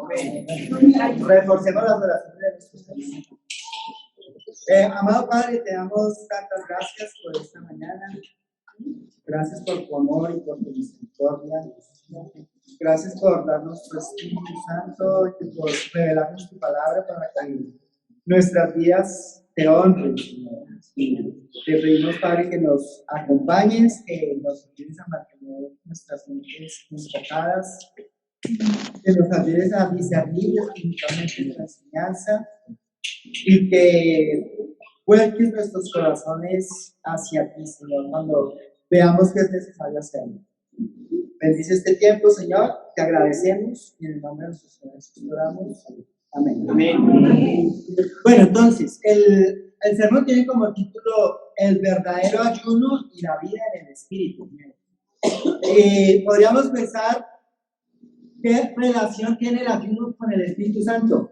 Reforcemos las oraciones de nuestros hermanos. Amado Padre, te damos tantas gracias por esta mañana. Gracias por tu amor y por tu misericordia. Gracias por darnos tu Espíritu Santo y por revelarnos tu palabra para que nuestras vidas te honren, Señor. Te pedimos, Padre, que nos acompañes, que nos ayudes a mantener nuestras mentes enfocadas, que nos ayudes a discernir espiritualmente tu enseñanza y que vuelques nuestros corazones hacia ti, Señor, cuando veamos que es necesario hacerlo. Bendice este tiempo, Señor, te agradecemos y en el nombre de nuestro Señor Jesús oramos. Amén. Amén. Bueno, entonces, el sermón tiene como título El verdadero ayuno y la vida en el Espíritu. Podríamos pensar qué relación tiene el ayuno con el Espíritu Santo.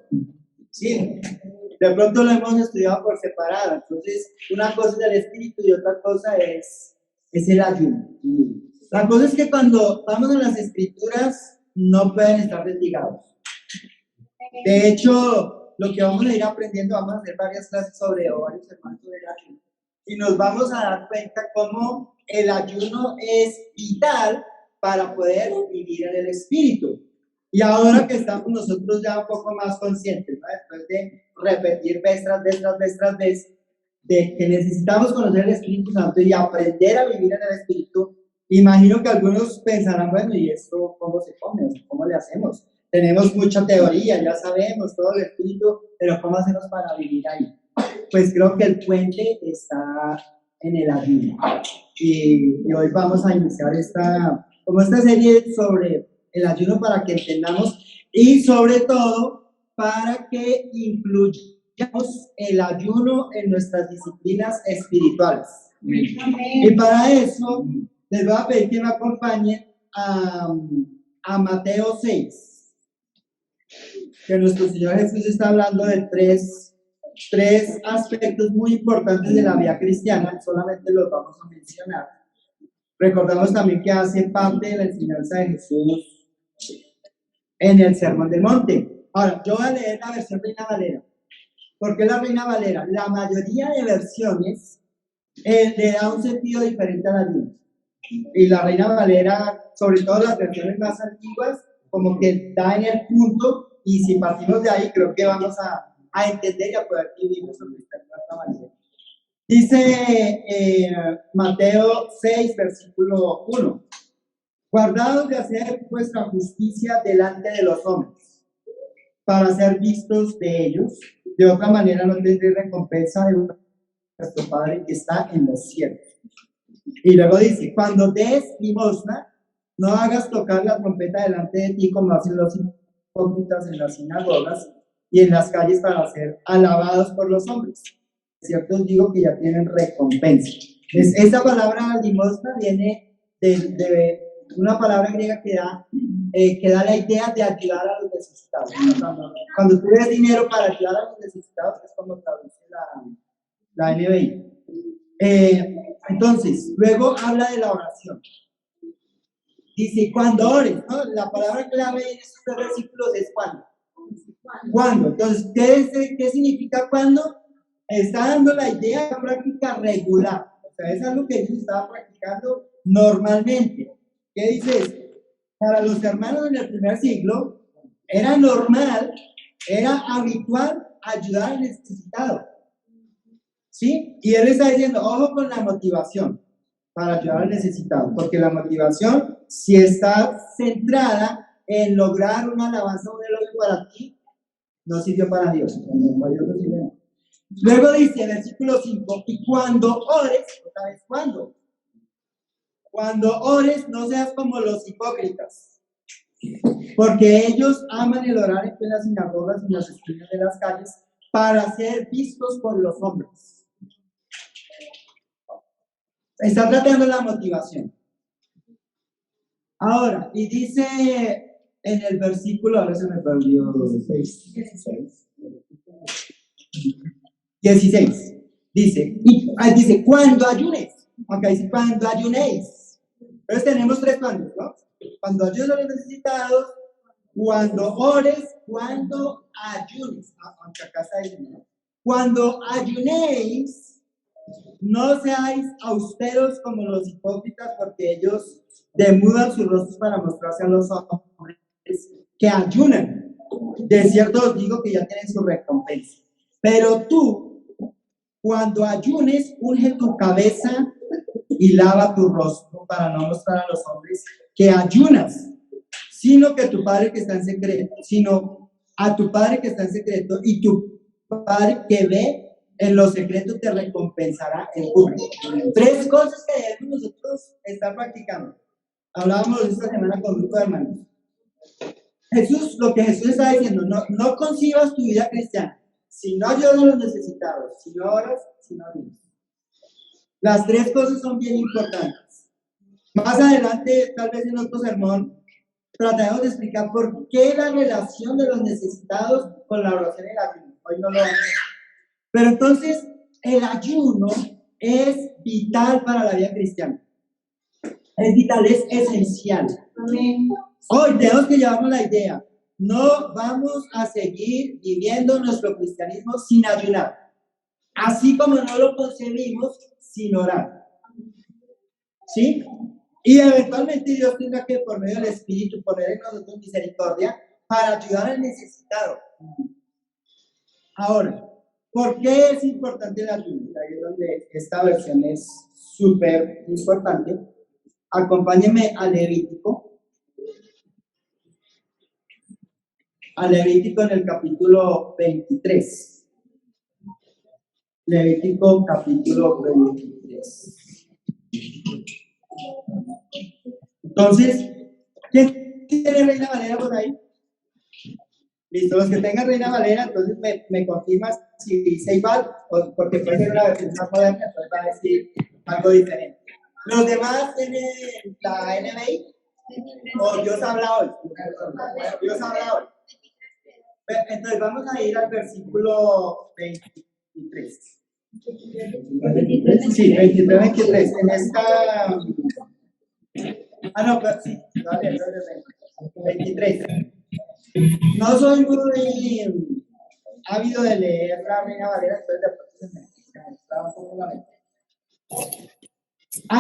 Sí, de pronto lo hemos estudiado por separado. Entonces, una cosa es el Espíritu y otra cosa es el ayuno. La cosa es que cuando vamos a las Escrituras no pueden estar desligados. De hecho, lo que vamos a ir aprendiendo, vamos a hacer varias clases o varios hermanos sobre el ayuno. Y nos vamos a dar cuenta cómo el ayuno es vital para poder vivir en el Espíritu. Y ahora que estamos nosotros ya un poco más conscientes, ¿no? Después de repetir vez tras vez, de que necesitamos conocer el Espíritu Santo y aprender a vivir en el Espíritu, imagino que algunos pensarán, bueno, ¿y esto cómo se come? ¿Cómo le hacemos? Tenemos mucha teoría, ya sabemos todo el Espíritu, pero ¿cómo hacemos para vivir ahí? Pues creo que el puente está en el ayuno. Y hoy vamos a iniciar esta serie sobre el ayuno para que entendamos y sobre todo para que incluyamos el ayuno en nuestras disciplinas espirituales. Amén. Y para eso les voy a pedir que me acompañen a Mateo 6. Que nuestro Señor Jesús está hablando de tres aspectos muy importantes de la vida cristiana, solamente los vamos a mencionar. Recordamos también que hace parte de la enseñanza de Jesús en el Sermón del Monte. Ahora, yo voy a leer la versión Reina Valera. ¿Por qué la Reina Valera? La mayoría de versiones le da un sentido diferente a la ayuno. Y la Reina Valera, sobre todo las versiones más antiguas, como que da en el punto. Y si partimos de ahí, creo que vamos a entender y a poder vivir nuestro cristianismo de esta manera. Dice Mateo 6, versículo 1. Guardaos de hacer vuestra justicia delante de los hombres, para ser vistos de ellos. De otra manera no tendréis recompensa de vuestro Padre que está en los cielos. Y luego dice, cuando des limosna, no hagas tocar la trompeta delante de ti como hacen los hipócritas en las sinagogas y en las calles para ser alabados por los hombres. Cierto os digo que ya tienen recompensa. Esta palabra limosna viene de una palabra griega que da la idea de ayudar a los necesitados. Cuando tú des dinero para ayudar a los necesitados, es como traduce la NBI. Entonces, luego habla de la oración. Dice, cuando ores, ¿no? La palabra clave en estos tres versículos es cuando. ¿Cuándo? Entonces, ¿qué significa cuando? Está dando la idea de práctica regular. O sea, es algo que Jesús estaba practicando normalmente. ¿Qué dice esto? Para los hermanos en el primer siglo, era normal, era habitual ayudar al necesitado. ¿Sí? Y él está diciendo, ojo con la motivación para ayudar al necesitado, porque la motivación, si está centrada en lograr una alabanza o un elogio para ti, no sirvió para Dios. Luego dice, versículo 5, y cuando ores, otra vez, ¿cuándo? Cuando ores, no seas como los hipócritas, porque ellos aman el orar en las sinagogas y en las esquinas de las calles para ser vistos por los hombres. Está tratando la motivación. Ahora, y dice en el versículo, ahora se me perdió 16. Dice, cuando ayunes. Acá dice, cuando ayunéis. Entonces tenemos tres cuandos, ¿no? Cuando ayunes a los necesitados, Cuando ores, cuando ayunes. Aunque acá está diciendo. Cuando ayunéis, no seáis austeros como los hipócritas, porque ellos demudan sus rostros para mostrarse a los hombres que ayunan. De cierto os digo que ya tienen su recompensa. Pero tú, cuando ayunes, unge tu cabeza y lava tu rostro para no mostrar a los hombres que ayunas, sino que tu Padre que está en secreto, sino a tu Padre que está en secreto, y tu Padre que ve en lo secreto te recompensará en público. 3 cosas que debemos nosotros estar practicando. Hablábamos esta semana con un grupo de hermanos. Lo que Jesús está diciendo, no concibas tu vida cristiana si no ayudas a los necesitados, si no oras, si no ayudas. Las 3 cosas son bien importantes. Más adelante, tal vez en otro sermón, trataremos de explicar por qué la relación de los necesitados con la oración y el ayuno. Hoy no lo vamos a hacer. Pero entonces, el ayuno es vital para la vida cristiana. Es vital, es esencial. Amén. Hoy tenemos que llevarnos la idea. No vamos a seguir viviendo nuestro cristianismo sin ayunar. Así como no lo concebimos sin orar. ¿Sí? Y eventualmente Dios tendrá que, por medio del Espíritu, poner en nosotros misericordia para ayudar al necesitado. Ahora, ¿por qué es importante el ayuno? Ahí es donde esta versión es súper importante. Acompáñenme a Levítico. A Levítico en el capítulo 23. Levítico capítulo 23. Entonces, ¿quién tiene Reina Valera por ahí? Listo, los que tengan Reina Valera, entonces me confirmas si dice igual, porque puede ser una versión más moderna, entonces va a decir algo diferente. ¿Los demás tienen la NBI? ¿O Dios habla hoy? Dios habla hoy. Entonces vamos a ir al versículo 23. Sí, 23. En esta... no, pero sí, dale, 23. No soy muy ávido de leer la Reina Valera, entonces de pronto se me está un poco la mente.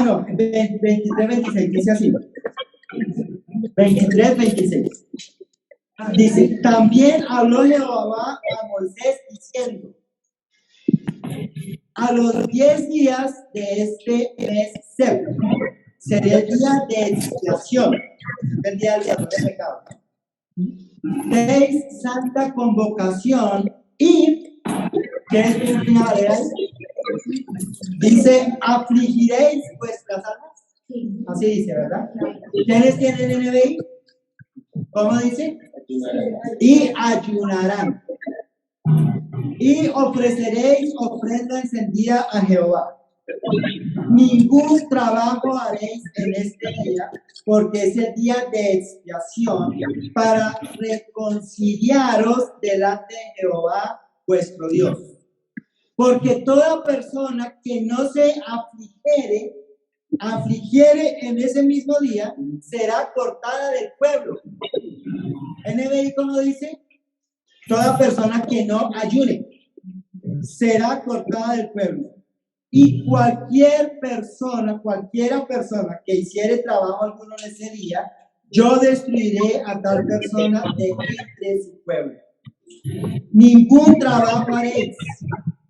No, 23-26, dice así. 23-26. Dice, también habló Jehová a Moisés diciendo, a los 10 días de este mes séptimo sería el día de expiación, el día del perdón de pecado. Tenéis santa convocación y, ¿qué es una Valera? Dice, afligiréis vuestras almas. Así dice, ¿verdad? ¿Quiénes tienen NBI? ¿Cómo dice? Y ayunarán. Y ofreceréis ofrenda encendida a Jehová. Ningún trabajo haréis en este día, porque es el día de expiación para reconciliaros delante de Jehová vuestro Dios. Porque toda persona que no se afligiere en ese mismo día, será cortada del pueblo. NBI, ¿cómo dice? Toda persona que no ayune será cortada del pueblo. Y cualquiera persona que hiciere trabajo alguno en ese día, yo destruiré a tal persona de entre su pueblo. Ningún trabajo haréis.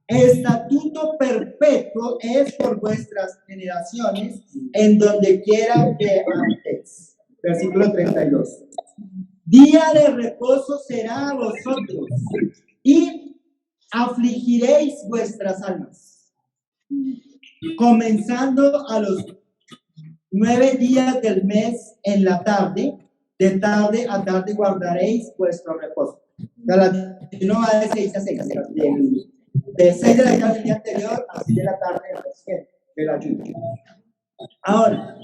Estatuto perpetuo es por vuestras generaciones, en donde quiera que andéis. Versículo 32. Día de reposo será a vosotros, y afligiréis vuestras almas. Comenzando a los 9 días del mes en la tarde, de tarde a tarde guardaréis vuestro reposo. No va de 6 a 6, de 6 de la tarde del día anterior a 6 de la tarde del ayuno. Ahora,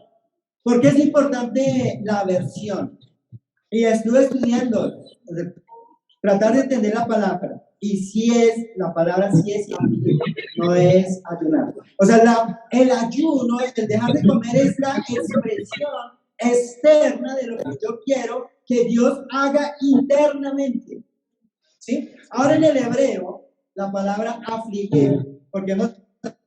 ¿por qué es importante la versión? Y estuve estudiando, tratar de entender la palabra. Y si es, la palabra sí es ayuno, no es ayunar. O sea, el ayuno, el dejar de comer, es la expresión externa de lo que yo quiero que Dios haga internamente. ¿Sí? Ahora en el hebreo, la palabra afligir, porque hemos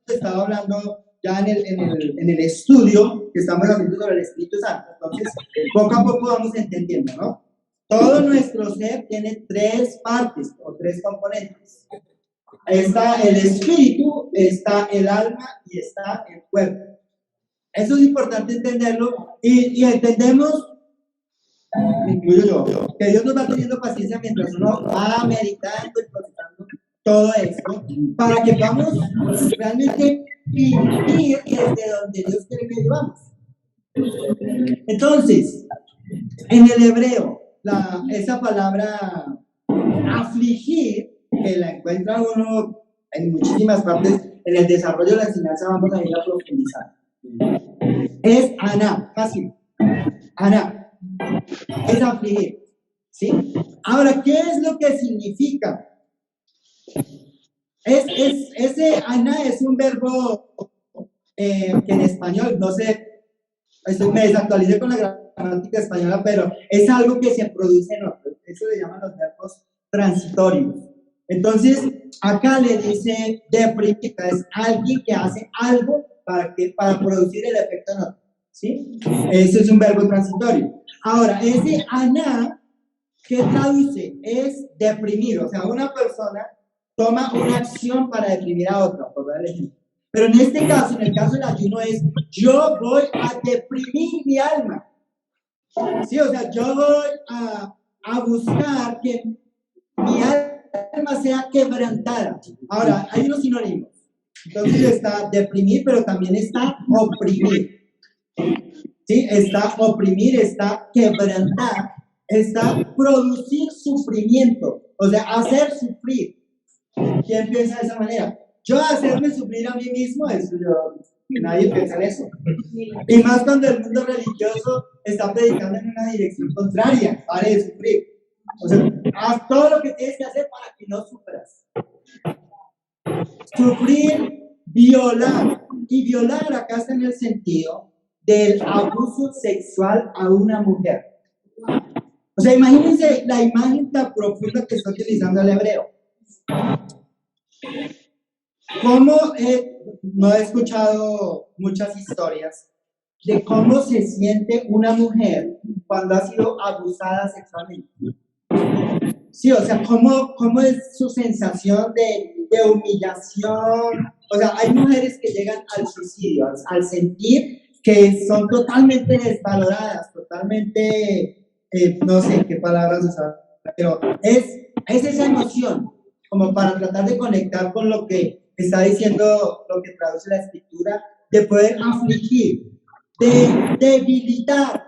estado hablando ya en el estudio que estamos haciendo sobre el Espíritu Santo, entonces poco a poco vamos entendiendo, ¿no? Todo nuestro ser tiene tres partes o tres componentes. Está el espíritu, está el alma y está el cuerpo. Eso es importante entenderlo y entendemos, me incluyo yo, que Dios nos va teniendo paciencia mientras uno va meditando y procesando todo esto, para que vamos realmente vivir desde donde Dios quiere que vivamos. Entonces, en el hebreo, esa palabra afligir, que la encuentra uno en muchísimas partes, en el desarrollo de la enseñanza vamos a ir a profundizar. Es aná, fácil. Aná. Es afligir. ¿Sí? Ahora, ¿qué es lo que significa? Ese aná es un verbo que en español, no sé, me desactualicé con la gramática española, pero es algo que se produce en otros. Eso le llaman los verbos transitorios. Entonces, acá le dice deprimir, es alguien que hace algo para producir el efecto en otro. ¿Sí? Eso es un verbo transitorio. Ahora, ese aná, ¿qué traduce? Es deprimir. O sea, una persona toma una acción para deprimir a otra, por dar el ejemplo. Pero en este caso, en el caso del ayuno, es yo voy a deprimir mi alma. Sí, o sea, yo voy a buscar que mi alma sea quebrantada. Ahora, hay unos sinónimos. Entonces está deprimir, pero también está oprimir. ¿Sí? Está oprimir, está quebrantar, está producir sufrimiento. O sea, hacer sufrir. ¿Quién piensa de esa manera? Yo hacerme sufrir a mí mismo, nadie piensa en eso. Y más cuando el mundo religioso está predicando en una dirección contraria, pare de sufrir. O sea, haz todo lo que tienes que hacer para que no sufras. Sufrir, violar. Y violar acá está en el sentido del abuso sexual a una mujer. O sea, imagínense la imagen tan profunda que está utilizando el hebreo. ¿Cómo no he escuchado muchas historias de cómo se siente una mujer cuando ha sido abusada sexualmente? Sí, o sea, ¿cómo es su sensación de humillación? O sea, hay mujeres que llegan al suicidio, al sentir que son totalmente desvaloradas, totalmente, no sé qué palabras usar, pero es esa emoción, como para tratar de conectar con lo que está diciendo, lo que traduce la escritura, de poder afligir, de debilitar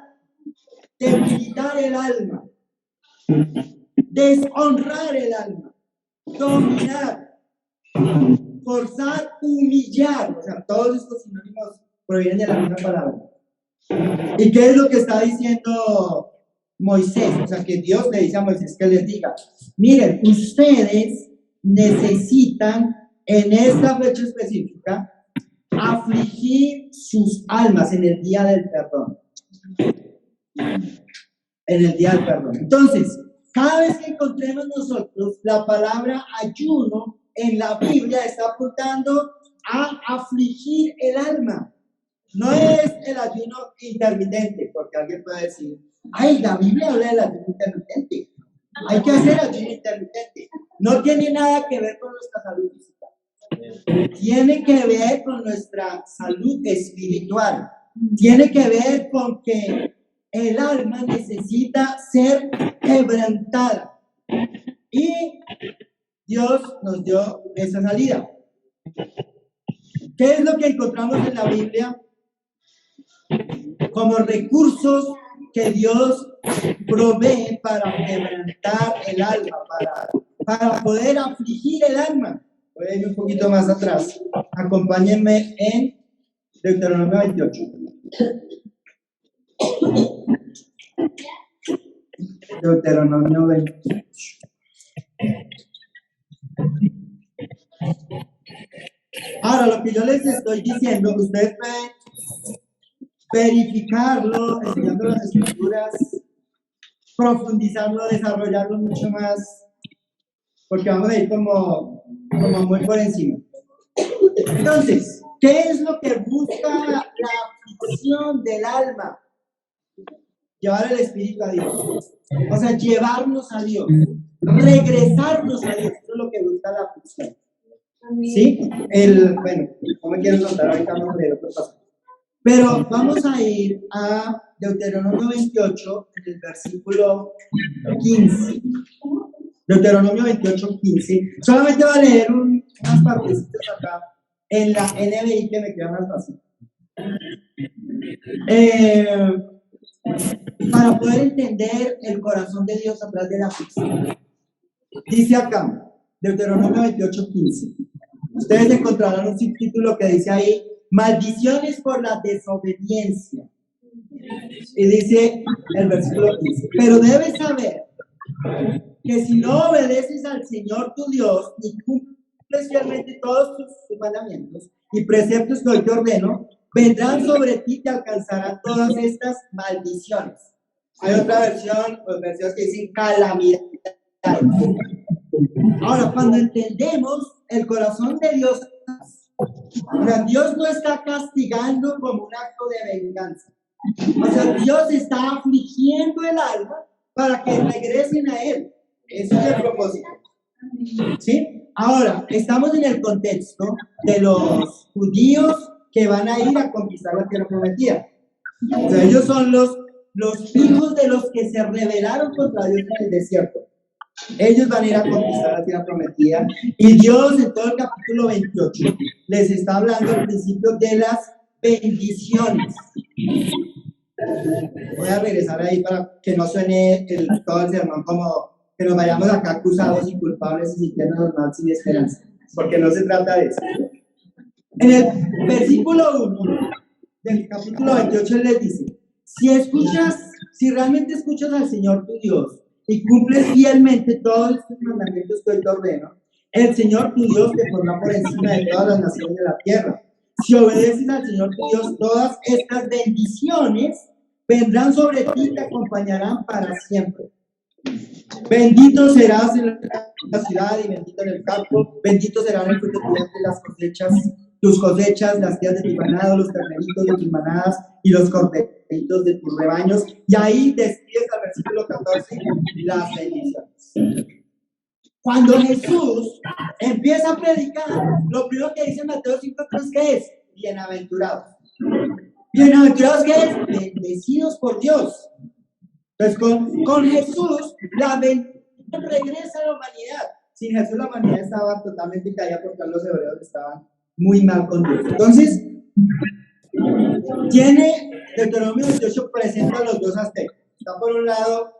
el alma, deshonrar el alma, dominar, forzar, humillar. O sea, todos estos sinónimos provienen de la misma palabra. ¿Y qué es lo que está diciendo Moisés? O sea, que Dios le dice a Moisés que les diga, miren, ustedes necesitan en esta fecha específica afligir sus almas en el día del perdón. En el día del perdón. Entonces, cada vez que encontremos nosotros la palabra ayuno en la Biblia, está apuntando a afligir el alma. No es el ayuno intermitente, porque alguien puede decir, ay, la Biblia habla del ayuno intermitente. Hay que hacer ayuno intermitente. No tiene nada que ver con nuestra salud física. Tiene que ver con nuestra salud espiritual. Tiene que ver con que el alma necesita ser quebrantada. Y Dios nos dio esa salida. ¿Qué es lo que encontramos en la Biblia? Como recursos que Dios provee para quebrantar el alma, para poder afligir el alma. Voy a ir un poquito más atrás. Acompáñenme en Deuteronomio 28. Deuteronomio 28. Ahora, lo que yo les estoy diciendo, ustedes pueden verificarlo estudiando las escrituras profundizarlo, desarrollarlo mucho más, porque vamos a ir como muy por encima. Entonces, ¿qué es lo que busca la aflicción del alma? Llevar el espíritu a Dios. O sea, llevarnos a Dios. Regresarnos a Dios. Eso es lo que busca la aflicción. ¿Sí? Bueno, no me quiero contar ahorita, vamos a leer otro pasaje. Pero vamos a ir a Deuteronomio 28, en el versículo 15. Deuteronomio 28, 15. Solamente voy a leer unas partecitas acá en la NBI que me queda más fácil. Para poder entender el corazón de Dios atrás de la aflicción. Dice acá, Deuteronomio 28, 15. Ustedes encontrarán un subtítulo que dice ahí, maldiciones por la desobediencia. Y dice el versículo 15, pero debes saber que si no obedeces al Señor tu Dios y cumples fielmente todos sus mandamientos y preceptos que hoy te ordeno, vendrán sobre ti y te alcanzarán todas estas maldiciones. Hay otra versión, o versiones que dicen calamidades. Ahora, cuando entendemos el corazón de Dios, o sea, Dios no está castigando como un acto de venganza. O sea, Dios está afligiendo el alma para que regresen a Él. Ese es el propósito. ¿Sí? Ahora, estamos en el contexto de los judíos que van a ir a conquistar la tierra prometida. O sea, ellos son los hijos de los que se rebelaron contra Dios en el desierto. Ellos van a ir a conquistar la tierra prometida. Y Dios, en todo el capítulo 28, les está hablando al principio de las bendiciones. Voy a regresar ahí para que no suene todo el sermón como que nos vayamos acá acusados y culpables y sintiéndonos mal sin esperanza, porque no se trata de eso. En el versículo 1 del capítulo 28 él les dice, si realmente escuchas al Señor tu Dios y cumples fielmente todos estos mandamientos que hoy te ordeno, el Señor tu Dios te pondrá por encima de todas las naciones de la tierra. Si obedeces al Señor tu Dios, todas estas bendiciones vendrán sobre ti y te acompañarán para siempre. Bendito serás en la ciudad y bendito en el campo, bendito serán el fruto de tu vientre, las cosechas, tus cosechas, las crías de tu ganado, los terneritos de tus manadas y los corderitos de tus rebaños. Y ahí describes al versículo 14 las bendiciones. Cuando Jesús empieza a predicar, lo primero que dice en Mateo 5:3, ¿qué es? Bienaventurados. ¿Bienaventurados qué es? Bendecidos por Dios. Entonces, con Jesús, la bendición regresa a la humanidad. Sin Jesús, la humanidad estaba totalmente caída porque los hebreos estaban muy mal con Dios. Entonces, Deuteronomio 28 presenta los dos aspectos. Está por un lado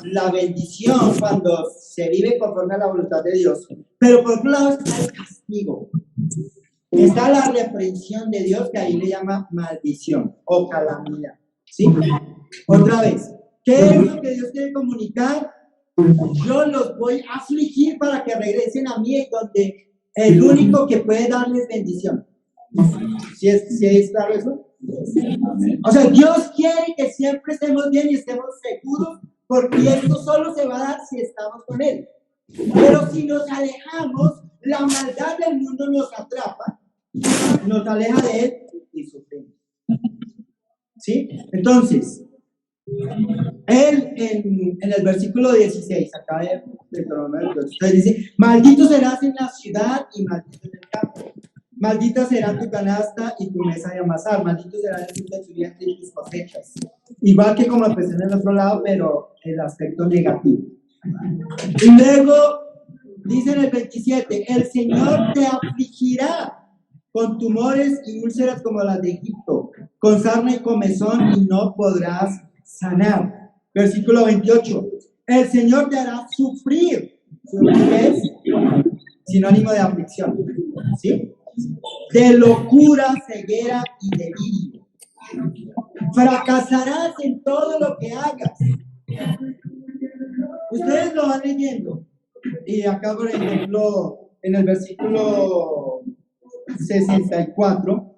la bendición cuando se vive conforme a la voluntad de Dios, pero por otro lado está el castigo. Está la reprensión de Dios, que ahí le llama maldición o calamidad. ¿Sí? Otra vez, ¿qué es lo que Dios quiere comunicar? Yo los voy a afligir para que regresen a mí, donde el único que puede darles bendición. ¿Sí es claro eso? O sea, Dios quiere que siempre estemos bien y estemos seguros, porque esto solo se va a dar si estamos con Él. Pero si nos alejamos, la maldad del mundo nos atrapa, nos aleja de Él y sufrimos. ¿Sí? Entonces, Él en el versículo 16, acá de Deuteronomio 28, dice, maldito serás en la ciudad y maldito en el campo. Maldita será tu canasta y tu mesa de amasar. Maldito será el fruto de tu vientre y tus cosechas. Igual que como empecé en el otro lado, pero el aspecto negativo. Y luego dice en el 27, el Señor te afligirá con tumores y úlceras como las de Egipto, con sarna y comezón y no podrás sanar. Versículo 28, el Señor te hará sufrir. ¿Sufrir es? Sinónimo de aflicción. ¿Sí? De locura, ceguera y delirio. Fracasarás en todo lo que hagas. Ustedes lo van leyendo. Y acá, por ejemplo, en el versículo 64,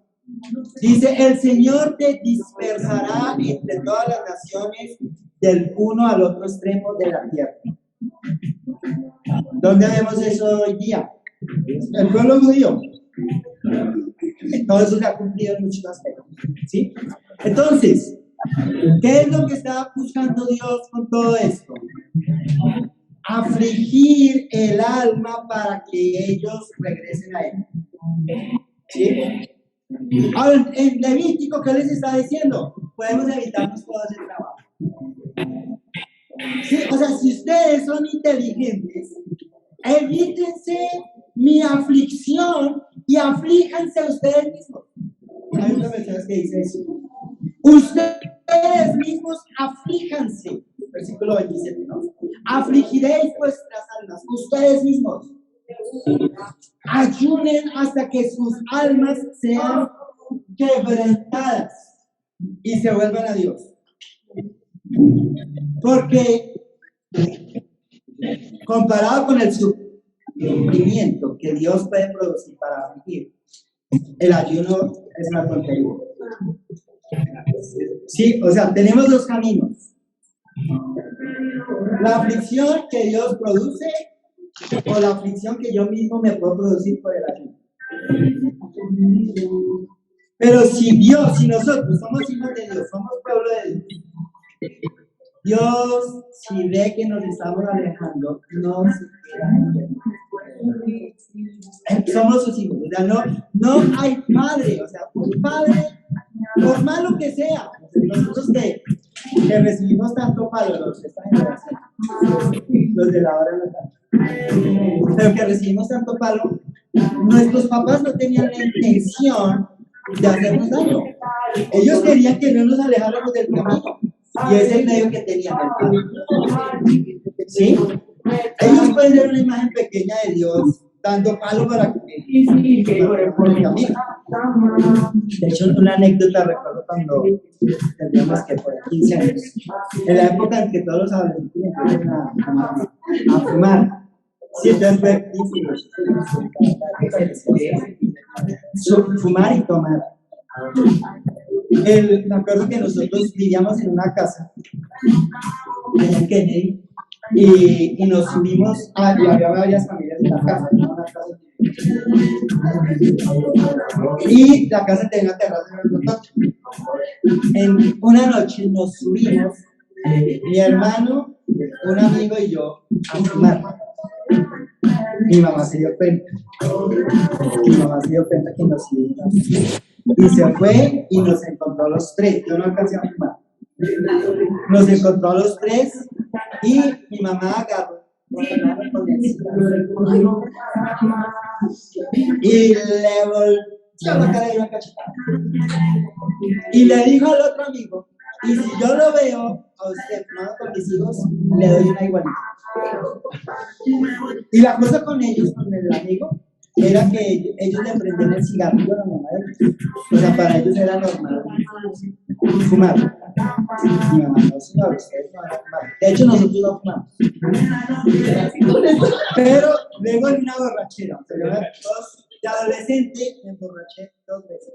dice, el Señor te dispersará entre todas las naciones del uno al otro extremo de la tierra. ¿Dónde vemos eso hoy día? El pueblo judío. Todo eso se ha cumplido en muchos aspectos, ¿sí? Entonces, ¿qué es lo que estaba buscando Dios con todo esto? Afligir el alma para que ellos regresen a Él. ¿Sí? Ahora, en Levítico, ¿qué les está diciendo? Podemos evitarnos todo ese trabajo. Sí, o sea, si ustedes son inteligentes, evítense mi aflicción y aflíjanse ustedes mismos. Hay una versión que dice eso. Ustedes mismos aflíjanse. Versículo 27, ¿no? Afligiréis vuestras almas, ustedes mismos. Ayunen hasta que sus almas sean quebrantadas y se vuelvan a Dios. Porque comparado con el sufrimiento que Dios puede producir para afligir, el ayuno es una tontería. Sí, o sea, tenemos dos caminos. La aflicción que Dios produce o la aflicción que yo mismo me puedo producir por el ayuno. Pero si nosotros somos hijos de Dios, somos pueblo de Dios, Dios, si ve que nos estamos alejando, no se queda. Somos sus hijos, o sea, no hay padre, o sea, un padre, por malo que sea, nosotros que recibimos tanto palo, los que están en la los de la hora no están, pero que recibimos tanto palo, nuestros papás no tenían la intención de hacernos daño. Ellos querían que no nos alejáramos del camino. Y es el medio que tenían el Padre. ¿Sí? Ellos pueden ver una imagen pequeña de Dios dando palo para que por el camino. De hecho, una anécdota recuerdo cuando teníamos que por 15 años, en la época en que todos los adolescentes empiezan a fumar. Sí, entonces fue 15 fumar y tomar. Me acuerdo que nosotros vivíamos en una casa en Kennedy y nos subimos y había varias familias en la casa, ¿no? Y la casa tenía una terraza en el totocho. En una noche nos subimos, mi hermano, un amigo y yo, a fumar. Mi mamá se dio cuenta. Que nos subimos. Y se fue y nos encontró a los tres. Yo no alcancé a fumar. Nos encontró a los tres y mi mamá agarró y le volteó la cara y una cachetada. Y le dijo al otro amigo, y si yo lo veo a usted fumando con mis hijos, le doy una igualita. Y la cosa con ellos, con el amigo, era que ellos le prendían el cigarrillo a la mamá de ellos. O sea, para ellos era normal fumar. Mi mamá, no, señor, ustedes no van a fumar. De hecho, nosotros no fumamos. Pero luego en una borrachera, de adolescente me emborraché 2 veces.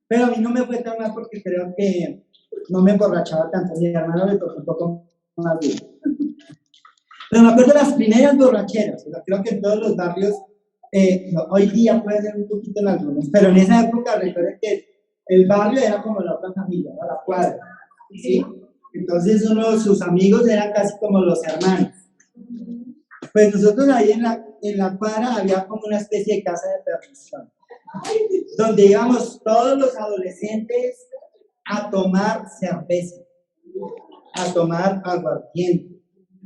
Pero a mí no me fue tan mal porque creo que no me emborrachaba tanto. Mi hermano le tocó un poco más duro. Pero me acuerdo de las primeras borracheras. O sea, creo que en todos los barrios, hoy día puede ser un poquito en algunos, pero en esa época recuerden que el barrio era como la otra familia, ¿no? La cuadra. ¿Sí? Entonces sus amigos eran casi como los hermanos. Pues nosotros ahí en la cuadra había como una especie de casa de perdición, donde íbamos todos los adolescentes a tomar cerveza, a tomar aguardiente.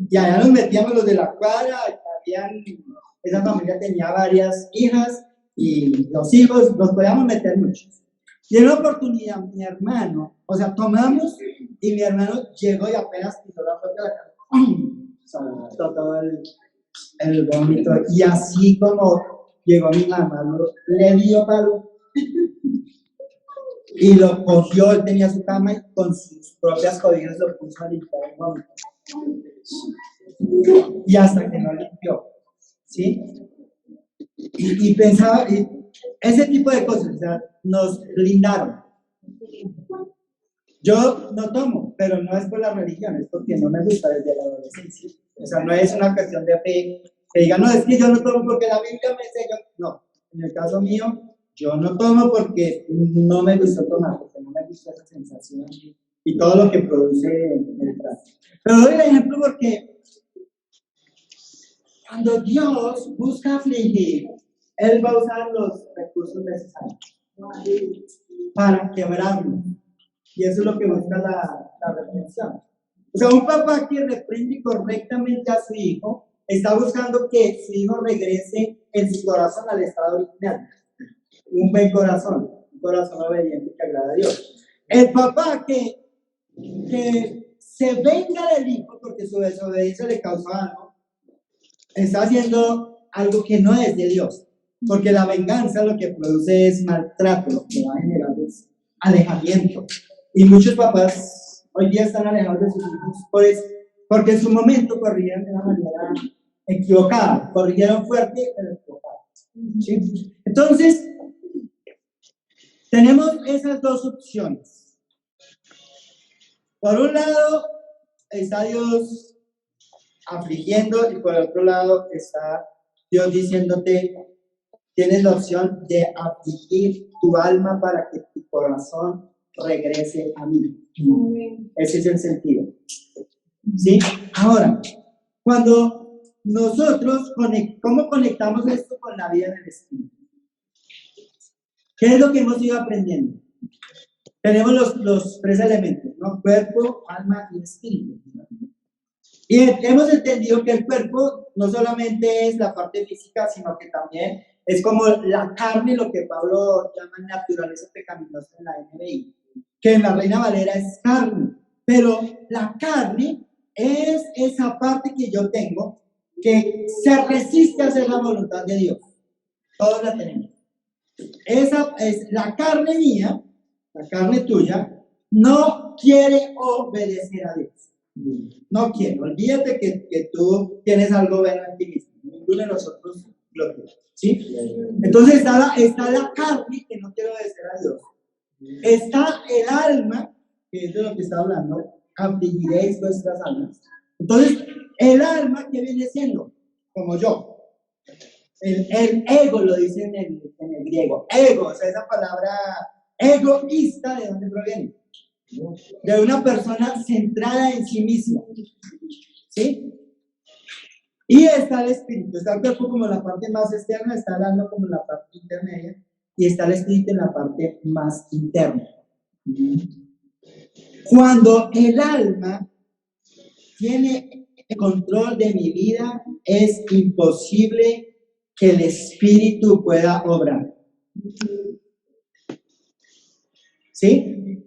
Y allá nos metíamos los de la cuadra, esa familia tenía varias hijas y los hijos, nos podíamos meter muchos. Y en una oportunidad, mi hermano, o sea, tomamos y mi hermano llegó y apenas pisó la puerta de la casa, soltó todo el vómito. Y así como llegó mi mamá, le dio palo y lo cogió, él tenía su cama y con sus propias cobijas lo puso a limpiar el vómito. Y hasta que no limpió, ¿sí? Y pensaba, ese tipo de cosas, o sea, nos blindaron. Yo no tomo, pero no es por la religión, es porque no me gusta desde la adolescencia. O sea, no es una cuestión de fe, que digan, no, es que yo no tomo porque la Biblia me enseña. No, en el caso mío, yo no tomo porque no me gusta tomar, porque no me gusta esa sensación y todo lo que produce el trago. Pero doy el ejemplo porque cuando Dios busca afligir, Él va a usar los recursos necesarios para quebrarnos. Y eso es lo que busca la reprensión. O sea, un papá que reprende correctamente a su hijo está buscando que su hijo regrese en su corazón al estado original. Un buen corazón, un corazón obediente que agrada a Dios. El papá que se venga del hijo porque su desobediencia le causó algo, está haciendo algo que no es de Dios. Porque la venganza lo que produce es maltrato, lo que va a generar es alejamiento. Y muchos papás hoy día están alejados de sus hijos porque en su momento corrigieron de una manera equivocada, corrigieron fuerte pero equivocada. ¿Sí? Entonces, tenemos esas dos opciones. Por un lado está Dios afligiendo y por otro lado está Dios diciéndote, tienes la opción de afligir tu alma para que tu corazón regrese a mí. Ese es el sentido. ¿Sí? Ahora, cuando nosotros, ¿cómo conectamos esto con la vida en el Espíritu? ¿Qué es lo que hemos ido aprendiendo? Tenemos los tres elementos, ¿no? Cuerpo, alma y espíritu. Y hemos entendido que el cuerpo no solamente es la parte física, sino que también es como la carne, lo que Pablo llama naturaleza pecaminosa en la NBI, que en la Reina Valera es carne, pero la carne es esa parte que yo tengo que se resiste a hacer la voluntad de Dios. Todos la tenemos. Esa es la carne mía, la carne tuya, no quiere obedecer a Dios. No quiere. Olvídate que tú tienes algo bueno en ti mismo. Ninguno de nosotros lo tiene. ¿Sí? Entonces está la carne que no quiere obedecer a Dios. Está el alma, que es de lo que está hablando, afligiréis vuestras almas. Entonces, el alma, ¿qué viene siendo? Como yo. El ego lo dice en el griego. Ego, o sea, esa palabra egoísta, ¿de dónde proviene? De una persona centrada en sí misma. ¿Sí? Y está el espíritu. Está el cuerpo como la parte más externa, está el alma como la parte intermedia, y está el espíritu en la parte más interna. Cuando el alma tiene el control de mi vida, es imposible que el espíritu pueda obrar. ¿Sí?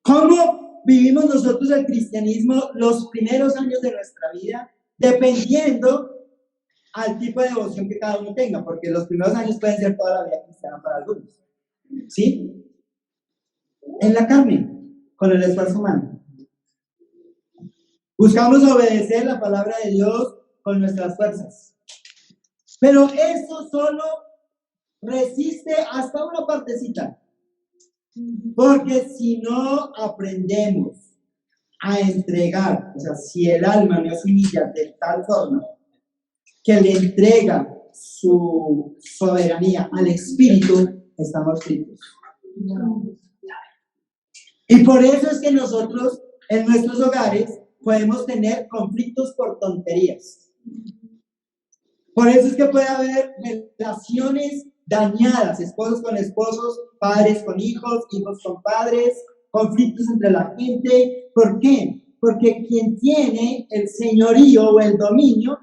¿Cómo vivimos nosotros el cristianismo los primeros años de nuestra vida? Dependiendo al tipo de devoción que cada uno tenga, porque los primeros años pueden ser toda la vida cristiana para algunos. ¿Sí? En la carne, con el esfuerzo humano. Buscamos obedecer la palabra de Dios con nuestras fuerzas. Pero eso solo resiste hasta una partecita. Porque si no aprendemos a entregar, o sea, si el alma no se humilla de tal forma que le entrega su soberanía al espíritu, estamos fritos. Y por eso es que nosotros en nuestros hogares podemos tener conflictos por tonterías. Por eso es que puede haber relaciones dañadas, esposos con esposos, padres con hijos, hijos con padres, conflictos entre la gente. ¿Por qué? Porque quien tiene el señorío o el dominio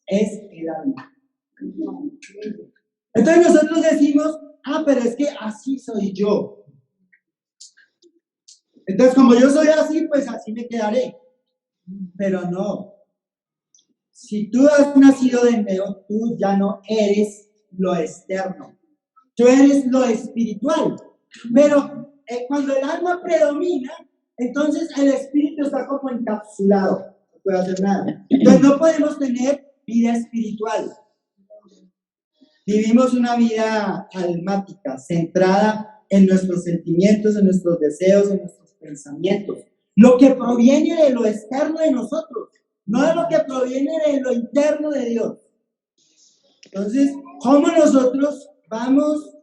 es el alma. Entonces nosotros decimos, pero es que así soy yo. Entonces como yo soy así, pues así me quedaré. Pero no. Si tú has nacido de nuevo, tú ya no eres lo externo. Tú eres lo espiritual. Pero cuando el alma predomina, entonces el espíritu está como encapsulado. No puede hacer nada. Entonces no podemos tener vida espiritual. Vivimos una vida almática, centrada en nuestros sentimientos, en nuestros deseos, en nuestros pensamientos. Lo que proviene de lo externo de nosotros, no de lo que proviene de lo interno de Dios. Entonces, ¿cómo nosotros vamos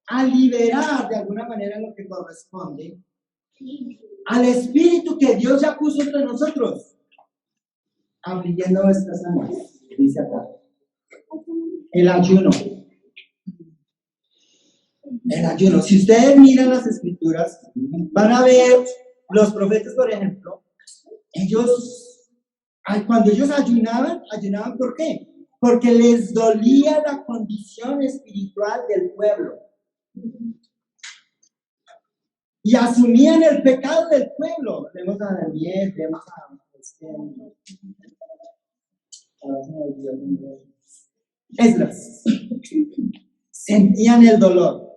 a liberar de alguna manera lo que corresponde al espíritu que Dios ya puso entre nosotros? Afligiendo nuestras almas, dice acá. El ayuno. El ayuno. Si ustedes miran las escrituras, van a ver los profetas, por ejemplo, cuando ellos ayunaban ¿por qué? Porque les dolía la condición espiritual del pueblo. Y asumían el pecado del pueblo. Vemos a Daniel, vemos a Esdras. Sentían el dolor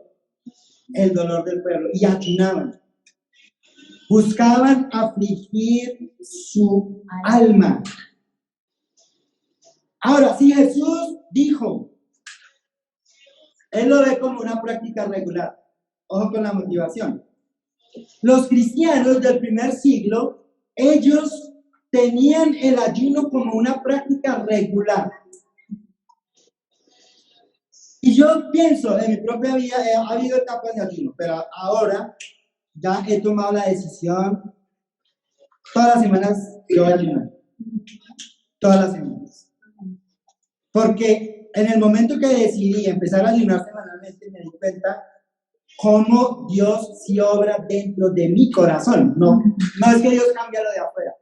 del pueblo y ayunaban. Buscaban afligir su alma. Ahora, si Jesús dijo, él lo ve como una práctica regular. Ojo con la motivación. Los cristianos del primer siglo, ellos tenían el ayuno como una práctica regular. Y yo pienso, en mi propia vida ha habido etapas de ayuno, pero ahora ya he tomado la decisión, todas las semanas yo voy a ayunar. Todas las semanas. Porque en el momento que decidí empezar a ayunar semanalmente, me di cuenta cómo Dios sí obra dentro de mi corazón. No es que Dios cambie lo de afuera,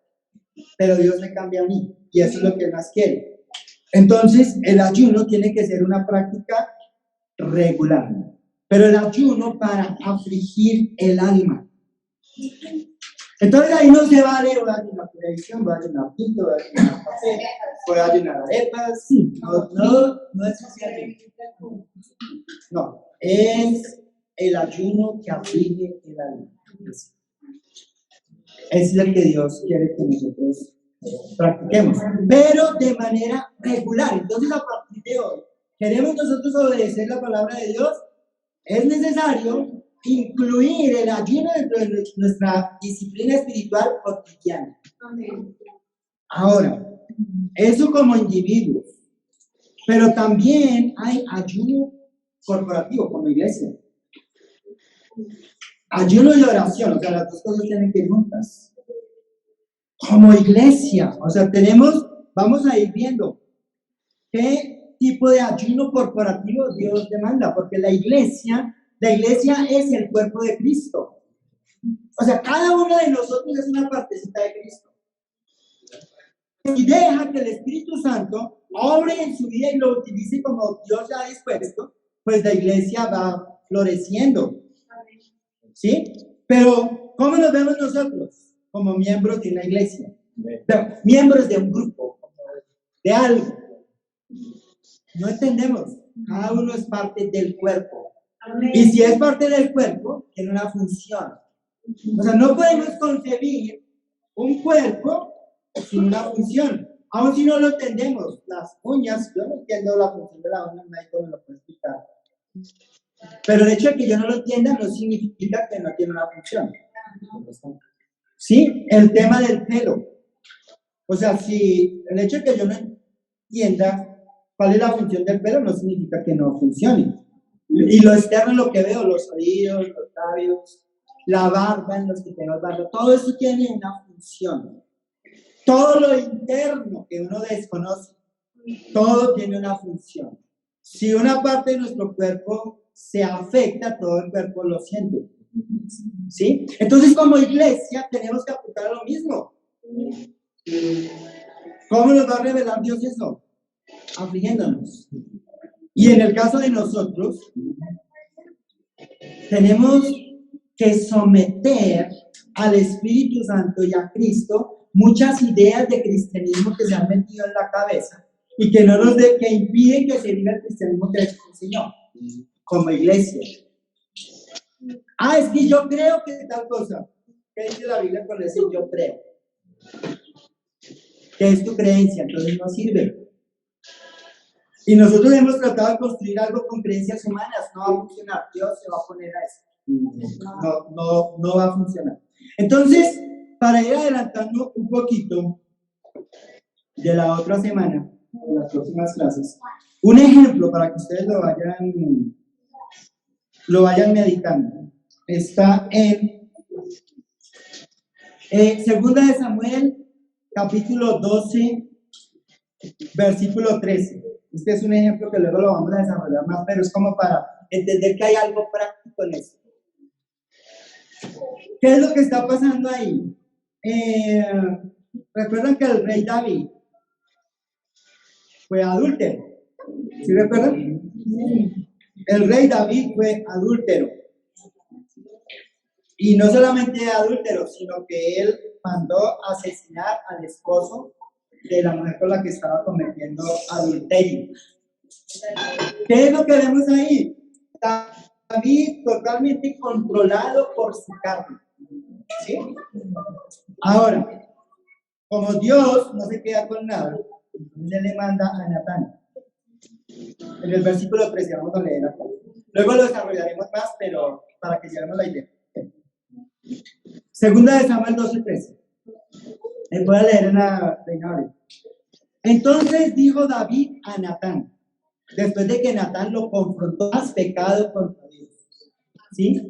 pero Dios me cambia a mí, y eso es lo que Él más quiere. Entonces, el ayuno tiene que ser una práctica regular, pero el ayuno para afligir el alma. Entonces ahí no se vale, voy a ayunar televisión, voy a ayunar pinto, voy a ayunar café, voy a ayunar arepas. No es así. No, es el ayuno que aflige el alma. Es el que Dios quiere que nosotros practiquemos, pero de manera regular. Entonces, a partir de hoy, queremos nosotros obedecer la palabra de Dios, es necesario incluir el ayuno dentro de nuestra disciplina espiritual cotidiana. Ahora, eso como individuos, pero también hay ayuno corporativo como iglesia. Ayuno y oración, o sea, las dos cosas tienen que ir juntas. Como iglesia, o sea, vamos a ir viendo qué tipo de ayuno corporativo Dios demanda, porque la iglesia es el cuerpo de Cristo. O sea, cada uno de nosotros es una partecita de Cristo. Y deja que el Espíritu Santo obre en su vida y lo utilice como Dios ya ha dispuesto, pues la iglesia va floreciendo. ¿Sí? Pero, ¿cómo nos vemos nosotros? Como miembros de una iglesia. Miembros de un grupo, de algo. No entendemos. Cada uno es parte del cuerpo. Y si es parte del cuerpo, tiene una función. O sea, no podemos concebir un cuerpo sin una función. Aun si no lo entendemos. Las uñas, yo no entiendo la función de la uña, nadie me lo puede explicar. Pero el hecho de que yo no lo entienda no significa que no tiene una función. Sí, el tema del pelo. O sea, si el hecho de que yo no entienda cuál es la función del pelo no significa que no funcione. Y lo externo, lo que veo, los oídos, los labios, la barba en los que tengo barba, todo eso tiene una función. Todo lo interno que uno desconoce, todo tiene una función. Si una parte de nuestro cuerpo se afecta, todo el cuerpo lo siente. ¿Sí? Entonces, como iglesia, tenemos que apuntar a lo mismo. ¿Cómo nos va a revelar Dios eso? Afligiéndonos. Y en el caso de nosotros, tenemos que someter al Espíritu Santo y a Cristo muchas ideas de cristianismo que se han metido en la cabeza y que que impiden que se viva el cristianismo que Jesús enseñó como iglesia. Es que yo creo que tal cosa. ¿Qué dice la Biblia con decir yo creo? ¿Qué es tu creencia? Entonces no sirve. Y nosotros hemos tratado de construir algo con creencias humanas, no va a funcionar. Dios se va a poner a eso. No va a funcionar. Entonces, para ir adelantando un poquito de la otra semana, de las próximas clases, un ejemplo para que ustedes lo vayan meditando, está en Segunda de Samuel, capítulo 12, versículo 13. Este es un ejemplo que luego lo vamos a desarrollar más, pero es como para entender que hay algo práctico en eso. ¿Qué es lo que está pasando ahí? ¿Recuerdan que el rey David fue adúltero? ¿Sí recuerdan? El rey David fue adúltero. Y no solamente adúltero, sino que él mandó asesinar al esposo de la mujer con la que estaba cometiendo adulterio. ¿Qué es lo que vemos ahí? David totalmente controlado por su carne. ¿Sí? Ahora, como Dios no se queda con nada, entonces él le manda a Natán. En el versículo 13, vamos a leer acá. Luego lo desarrollaremos más, pero para que lleguemos la idea. Segunda de Samuel 12:13. Voy a leer en la Reina Valera. Entonces dijo David a Natán, después de que Natán lo confrontó, has pecado contra Dios. ¿Sí?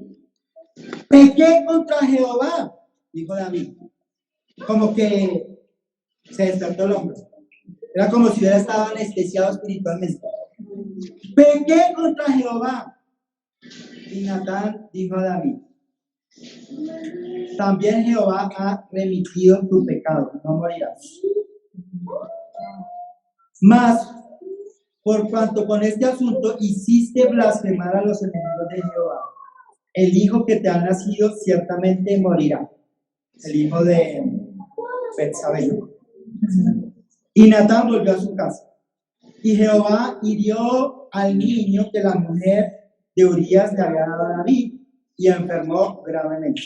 Pequé contra Jehová, dijo David. Como que se despertó el hombre. Era como si hubiera estado anestesiado espiritualmente. Pequé contra Jehová. Y Natán dijo a David, también Jehová ha remitido tu pecado, no morirás. Mas, por cuanto con este asunto hiciste blasfemar a los enemigos de Jehová, el hijo que te ha nacido ciertamente morirá. El hijo de Betsabé. Y Natán volvió a su casa. Y Jehová hirió al niño que la mujer de Urías le había dado a David y enfermó gravemente.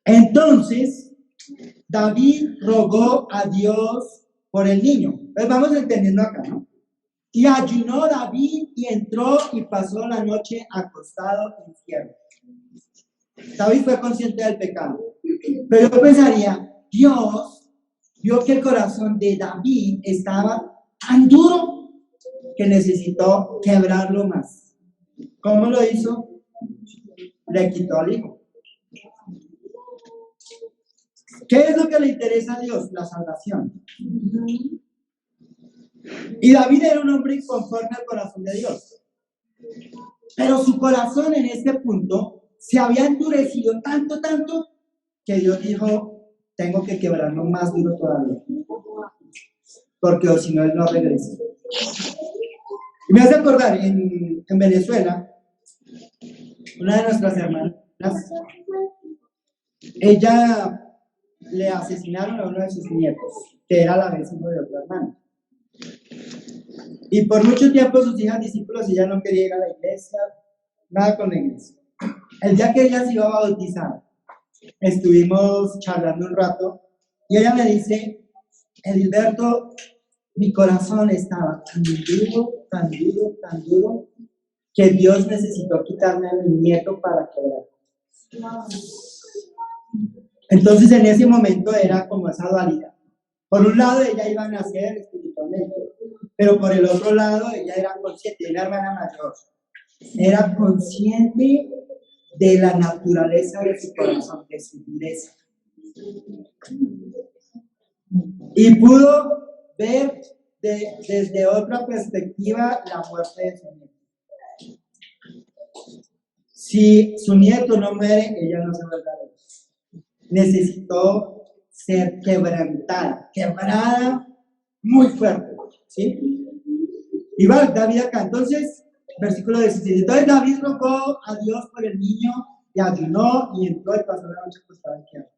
Entonces, David rogó a Dios por el niño. Pues vamos entendiendo acá, ¿no? Y ayunó David y entró y pasó la noche acostado en tierra. David fue consciente del pecado. Pero yo pensaría, Dios vio que el corazón de David estaba tan duro que necesitó quebrarlo más. ¿Cómo lo hizo? Le quitó al hijo. ¿Qué es lo que le interesa a Dios? La salvación. Y David era un hombre conforme al corazón de Dios. Pero su corazón en este punto se había endurecido tanto, que Dios dijo, tengo que quebrarlo más duro todavía. Porque o si no, él no regresa. Y me hace acordar, en Venezuela, una de nuestras hermanas, ella le asesinaron a uno de sus nietos, que era la vecina de otra hermana. Y por mucho tiempo sus hijas discípulos, ella no quería ir a la iglesia, nada con la iglesia. El día que ella se iba a bautizar, estuvimos charlando un rato, y ella me dice, Edilberto, mi corazón estaba tan duro, que Dios necesitó quitarme a mi nieto para quebrar. Entonces en ese momento era como esa dualidad. Por un lado ella iba a nacer espiritualmente, pero por el otro lado ella era consciente, una hermana mayor, era consciente de la naturaleza de su corazón, de su dureza. Y pudo ver desde otra perspectiva la muerte de su nieto. Si su nieto no muere, ella no se vuelve a Dios. Necesitó ser quebrada muy fuerte, ¿sí? Y va David acá, entonces, versículo 16, entonces David rogó a Dios por el niño, y ayunó, y entró y pasó la noche acostado en tierra.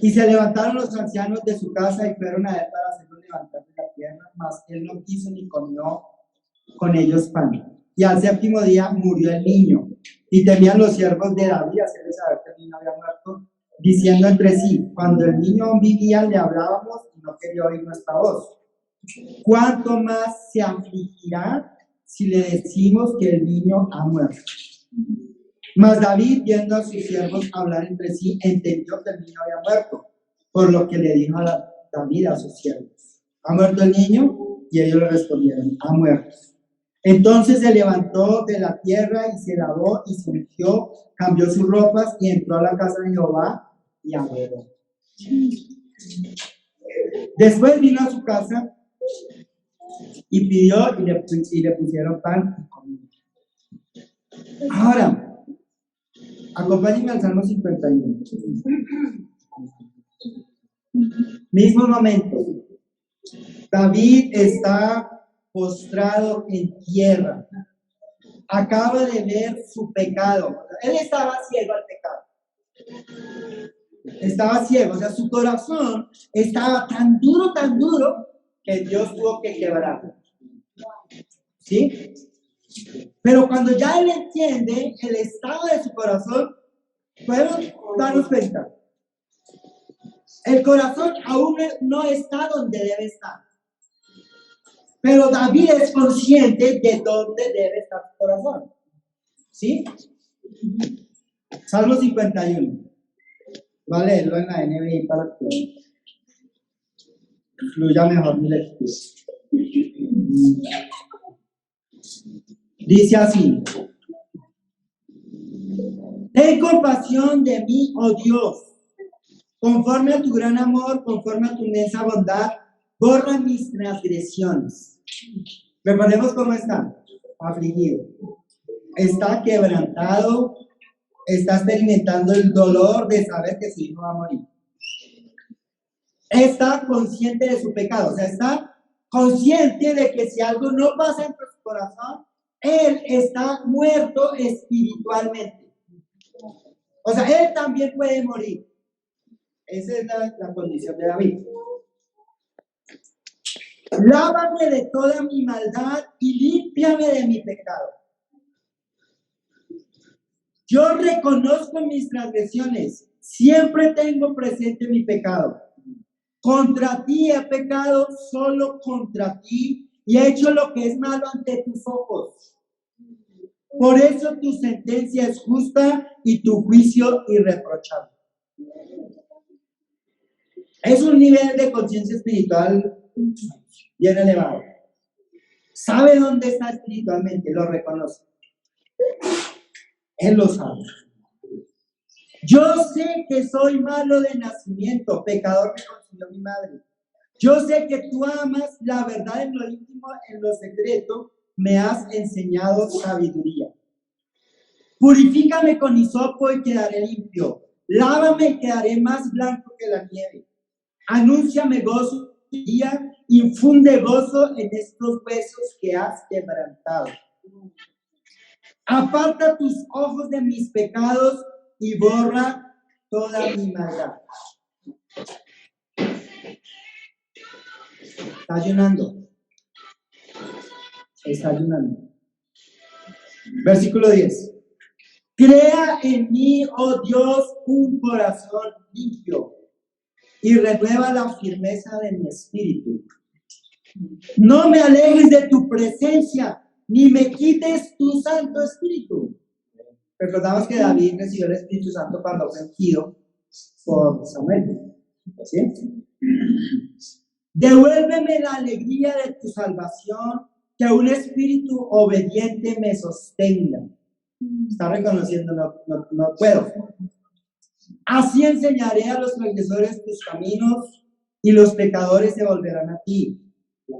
Y se levantaron los ancianos de su casa y fueron a él para hacerlo levantar de la tierra, mas él no quiso ni comió con ellos pan. Y al séptimo día murió el niño, y temían los siervos de David hacerle saber que el niño había muerto, diciendo entre sí, cuando el niño vivía le hablábamos y no quería oír nuestra voz. ¿Cuánto más se afligirá si le decimos que el niño ha muerto? Mas David, viendo a sus siervos hablar entre sí, entendió que el niño había muerto, por lo que le dijo a David a sus siervos: ¿ha muerto el niño? Y ellos le respondieron: ha muerto. Entonces se levantó de la tierra y se lavó y se ungió, cambió sus ropas y entró a la casa de Jehová y adoró. Después vino a su casa y pidió y le pusieron pan y comida. Ahora, acompáñenme al Salmo 51. Mismo momento. David está postrado en tierra. Acaba de ver su pecado. Él estaba ciego al pecado. Estaba ciego, o sea, su corazón estaba tan duro, que Dios tuvo que quebrarlo. ¿Sí? Pero cuando ya él entiende el estado de su corazón, podemos darnos cuenta. El corazón aún no está donde debe estar. Pero David es consciente de dónde debe estar su corazón. ¿Sí? Salmo 51. Voy a leerlo en la NBI para que fluya mejor mi lectura. Dice así: ten compasión de mí, oh Dios, conforme a tu gran amor, conforme a tu inmensa bondad, borra mis transgresiones. Recordemos cómo está: afligido, está quebrantado, está experimentando el dolor de saber que su hijo va a morir. Está consciente de su pecado, o sea, está consciente de que si algo no pasa en su corazón, él está muerto espiritualmente. O sea, él también puede morir. Esa es la condición de David. Lávame de toda mi maldad y límpiame de mi pecado. Yo reconozco mis transgresiones, siempre tengo presente mi pecado. Contra ti he pecado, solo contra ti, y he hecho lo que es malo ante tus ojos. Por eso tu sentencia es justa y tu juicio irreprochable. Es un nivel de conciencia espiritual bien elevado. Sabe dónde está espiritualmente, lo reconoce. Él lo sabe. Yo sé que soy malo de nacimiento, pecador me concibió mi madre. Yo sé que tú amas la verdad en lo íntimo, en lo secreto, me has enseñado sabiduría. Purifícame con hisopo y quedaré limpio. Lávame y quedaré más blanco que la nieve. Anúnciame gozo y día, infunde gozo en estos huesos que has quebrantado. Aparta tus ojos de mis pecados y borra toda mi maldad. Está ayunando. Está ayunando. Versículo 10. Crea en mí, oh Dios, un corazón limpio y renueva la firmeza de mi espíritu. No me alejes de tu presencia, ni me quites tu Santo Espíritu. Recordamos que David recibió el Espíritu Santo cuando fue ungido por Samuel. ¿Sí? Devuélveme la alegría de tu salvación, que un espíritu obediente me sostenga. Está reconociendo, no puedo. Así enseñaré a los transgresores tus caminos y los pecadores se volverán a ti.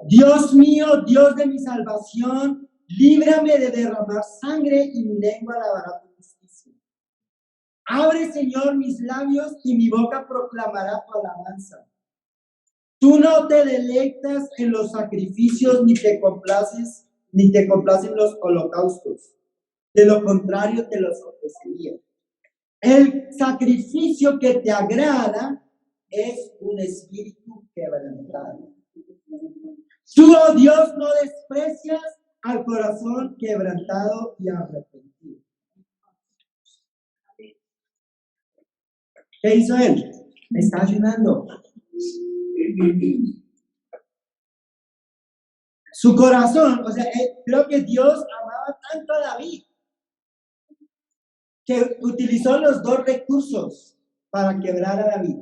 Dios mío, Dios de mi salvación, líbrame de derramar sangre y mi lengua alabará tu justicia. Abre, Señor, mis labios y mi boca proclamará tu alabanza. Tú no te deleitas en los sacrificios ni te complacen los holocaustos. De lo contrario, te los ofrecería. El sacrificio que te agrada es un espíritu quebrantado. Tú, oh Dios, no desprecias al corazón quebrantado y arrepentido. ¿Qué hizo él? Está ayunando. Su corazón, o sea, creo que Dios amaba tanto a David que utilizó los dos recursos para quebrar a David.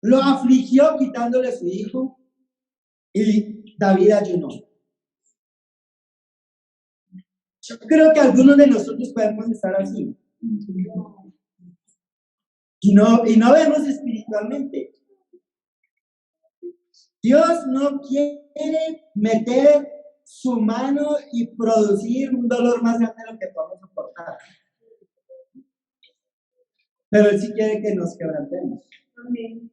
Lo afligió quitándole a su hijo y David ayunó. Yo creo que algunos de nosotros podemos estar así. Y no vemos espiritualmente. Dios no quiere meter su mano y producir un dolor más grande de lo que podemos soportar. Pero Él sí quiere que nos quebrantemos. Amén.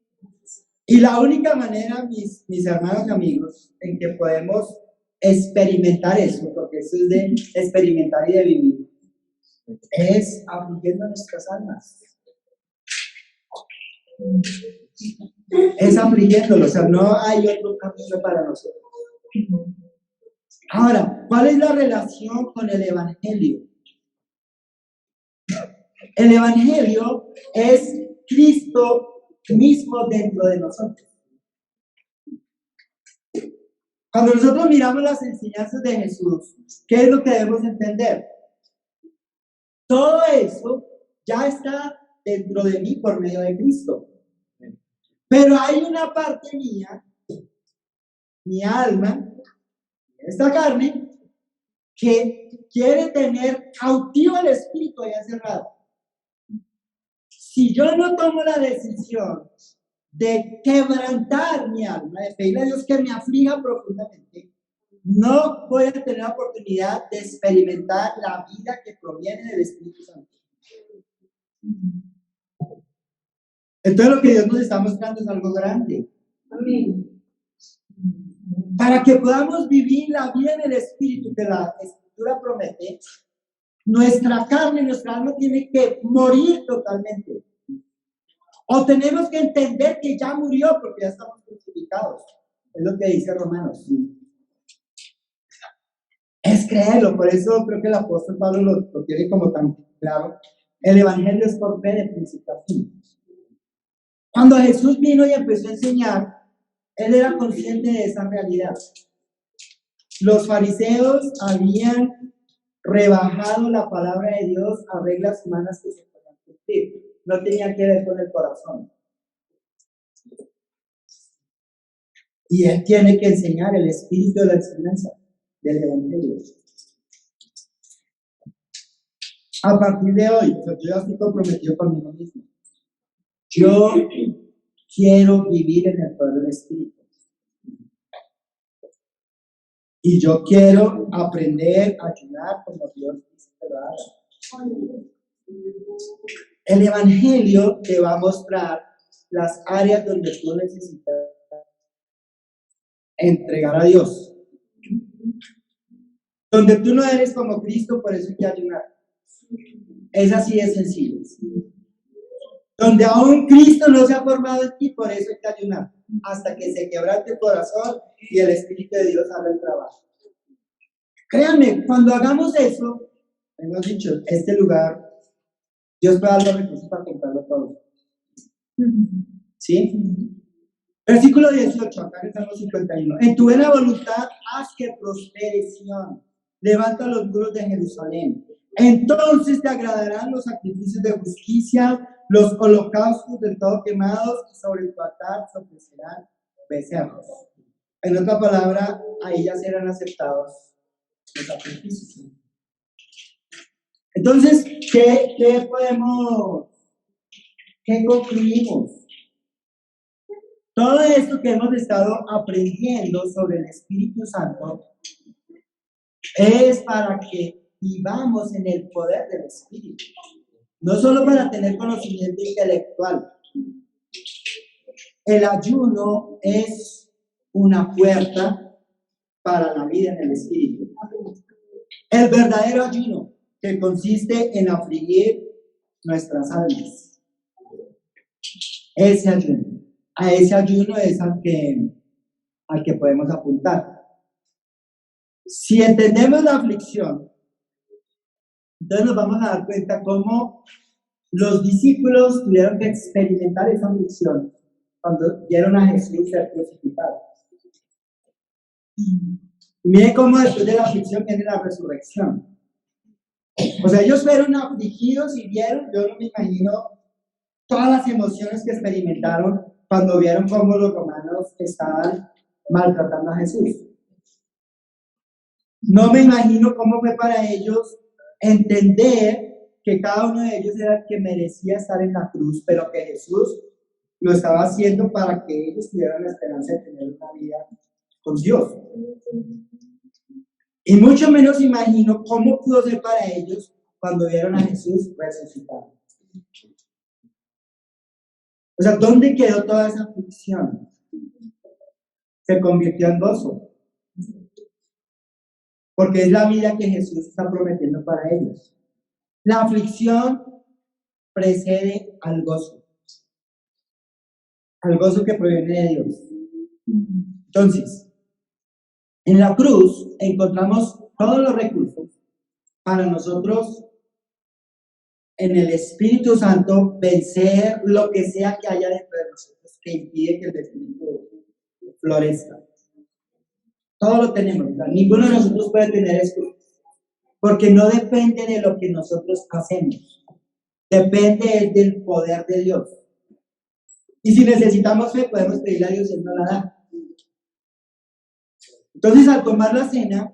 Y la única manera, mis hermanos y amigos, en que podemos experimentar eso, porque eso es de experimentar y de vivir, es afligiendo nuestras almas. Es afligiéndolo, o sea, no hay otro camino para nosotros. Ahora, ¿cuál es la relación con el Evangelio? El Evangelio es Cristo mismo dentro de nosotros. Cuando nosotros miramos las enseñanzas de Jesús, ¿qué es lo que debemos entender? Todo eso ya está dentro de mí por medio de Cristo. Pero hay una parte mía, mi alma, esta carne, que quiere tener cautivo el espíritu allá cerrado. Si yo no tomo la decisión de quebrantar mi alma, de pedirle a Dios que me aflija profundamente, no voy a tener la oportunidad de experimentar la vida que proviene del Espíritu Santo. Entonces lo que Dios nos está mostrando es algo grande. Amén. Para que podamos vivir la vida en el Espíritu que la Escritura promete, nuestra carne, nuestra alma tiene que morir totalmente. O tenemos que entender que ya murió porque ya estamos crucificados. Es lo que dice Romanos. Es creerlo, por eso creo que el apóstol Pablo lo tiene como tan claro. El Evangelio es por fe de principio a fin. Cuando Jesús vino y empezó a enseñar, Él era consciente de esa realidad. Los fariseos habían rebajado la palabra de Dios a reglas humanas que se podían cumplir. No tenía que ver con el corazón. Y Él tiene que enseñar el espíritu de la enseñanza del Evangelio. A partir de hoy, yo ya estoy comprometido conmigo mismo. Yo quiero vivir en el poder del Espíritu. Y yo quiero aprender a ayudar como Dios dice que lo haga. El Evangelio te va a mostrar las áreas donde tú necesitas entregar a Dios. Donde tú no eres como Cristo, por eso hay que ayunar. Es así de sencillo. Donde aún Cristo no se ha formado en ti, por eso hay que ayunar. Hasta que se quebrante el corazón y el Espíritu de Dios haga el trabajo. Créanme, cuando hagamos eso, hemos dicho, este lugar, Dios puede dar los recursos para comprarlo todo. ¿Sí? Versículo 18, acá en Salmo 51. En tu buena voluntad haz que prospere Sión. Levanta los muros de Jerusalén. Entonces te agradarán los sacrificios de justicia, los holocaustos del todo quemados, y sobre tu altar se ofrecerán becerros. En otra palabra, ahí ya serán aceptados los sacrificios. Entonces, ¿qué concluimos? Todo esto que hemos estado aprendiendo sobre el Espíritu Santo es para que vivamos en el poder del Espíritu. No solo para tener conocimiento intelectual. El ayuno es una puerta para la vida en el Espíritu. El verdadero ayuno, que consiste en afligir nuestras almas. Ese ayuno. A ese ayuno es al que podemos apuntar. Si entendemos la aflicción, entonces nos vamos a dar cuenta cómo los discípulos tuvieron que experimentar esa aflicción cuando vieron a Jesús ser crucificado. Miren cómo después de la aflicción viene la resurrección. O sea, ellos fueron afligidos y vieron, yo no me imagino todas las emociones que experimentaron cuando vieron cómo los romanos estaban maltratando a Jesús. No me imagino cómo fue para ellos entender que cada uno de ellos era el que merecía estar en la cruz, pero que Jesús lo estaba haciendo para que ellos tuvieran la esperanza de tener una vida con Dios. Y mucho menos imagino cómo pudo ser para ellos cuando vieron a Jesús resucitado. O sea, ¿dónde quedó toda esa aflicción? Se convirtió en gozo. Porque es la vida que Jesús está prometiendo para ellos. La aflicción precede al gozo que proviene de Dios. Entonces, en la cruz encontramos todos los recursos para nosotros, en el Espíritu Santo, vencer lo que sea que haya dentro de nosotros que impide que el Espíritu florezca. Todo lo tenemos, ¿verdad? Ninguno de nosotros puede tener esto, porque no depende de lo que nosotros hacemos, depende del poder de Dios. Y si necesitamos fe, podemos pedirle a Dios y Él nos la da. Entonces, al tomar la cena,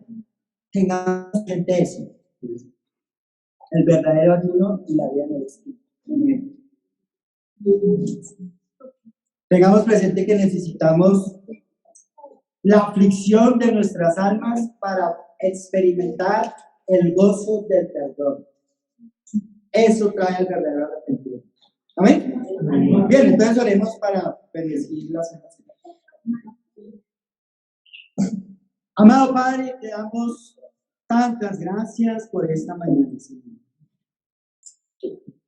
tengamos presente eso: el verdadero ayuno y la vida en el Espíritu. Tengamos presente que necesitamos la aflicción de nuestras almas para experimentar el gozo del perdón. Eso trae el verdadero arrepentimiento. ¿Amén? Bien, entonces oremos para bendecir la cena. Amado Padre, te damos tantas gracias por esta mañana, Señor.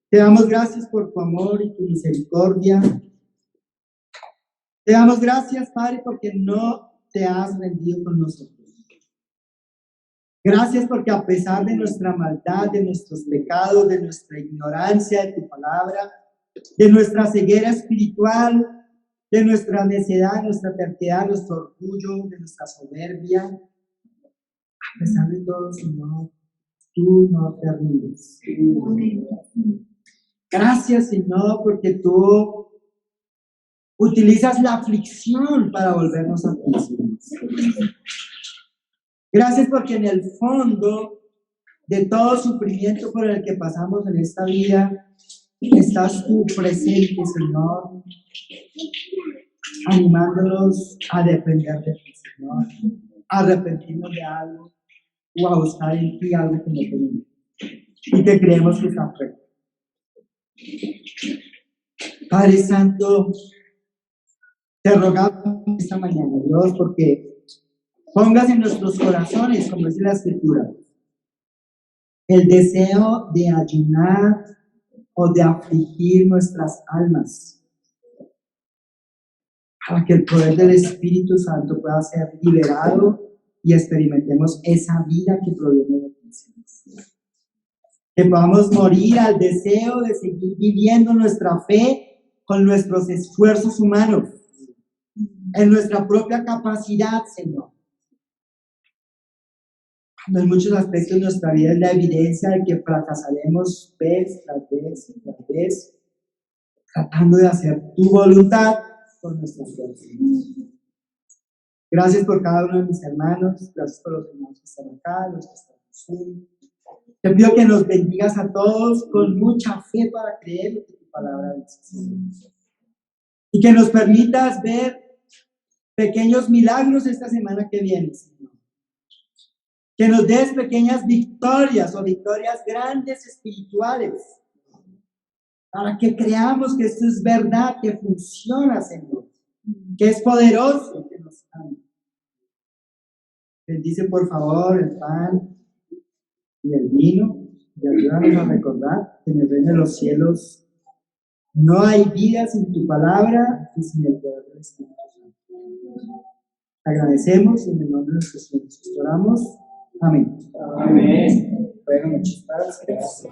Te damos gracias por tu amor y tu misericordia. Te damos gracias, Padre, porque no te has rendido con nosotros. Gracias porque a pesar de nuestra maldad, de nuestros pecados, de nuestra ignorancia de tu palabra, de nuestra ceguera espiritual, de nuestra necedad, nuestra terquedad, nuestro orgullo, de nuestra soberbia, a pesar de todo, Señor, tú no te rindes. Gracias, Señor, porque tú utilizas la aflicción para volvernos a ti. Gracias porque en el fondo de todo sufrimiento por el que pasamos en esta vida, estás tú presente, Señor, animándonos a depender de ti, Señor, a arrepentirnos de algo o a buscar en ti algo que no tenemos y que creemos que está perfecto. Padre Santo, te rogamos esta mañana, Dios, porque pongas en nuestros corazones, como dice la Escritura, el deseo de ayunar o de afligir nuestras almas, para que el poder del Espíritu Santo pueda ser liberado y experimentemos esa vida que proviene de ti. Que podamos morir al deseo de seguir viviendo nuestra fe con nuestros esfuerzos humanos, en nuestra propia capacidad, Señor. Cuando en muchos aspectos de nuestra vida es la evidencia de que fracasaremos vez tras vez, tratando de hacer tu voluntad con nuestras fuerzas. Gracias por cada uno de mis hermanos, gracias por los hermanos que están acá, los que están en Zoom. Te pido que nos bendigas a todos con mucha fe para creer lo que tu palabra dice. Y que nos permitas ver pequeños milagros esta semana que viene, Señor. Que nos des pequeñas victorias o victorias grandes espirituales, para que creamos que esto es verdad, que funciona, Señor, que es poderoso, que nos ama. Bendice por favor el pan y el vino y ayúdanos a recordar que en el reino de los cielos no hay vida sin tu palabra y sin el poder del Espíritu Santo. Te agradecemos y en el nombre de nuestro Señor Jesús oramos. Amén. Amén. Bueno, muchas gracias.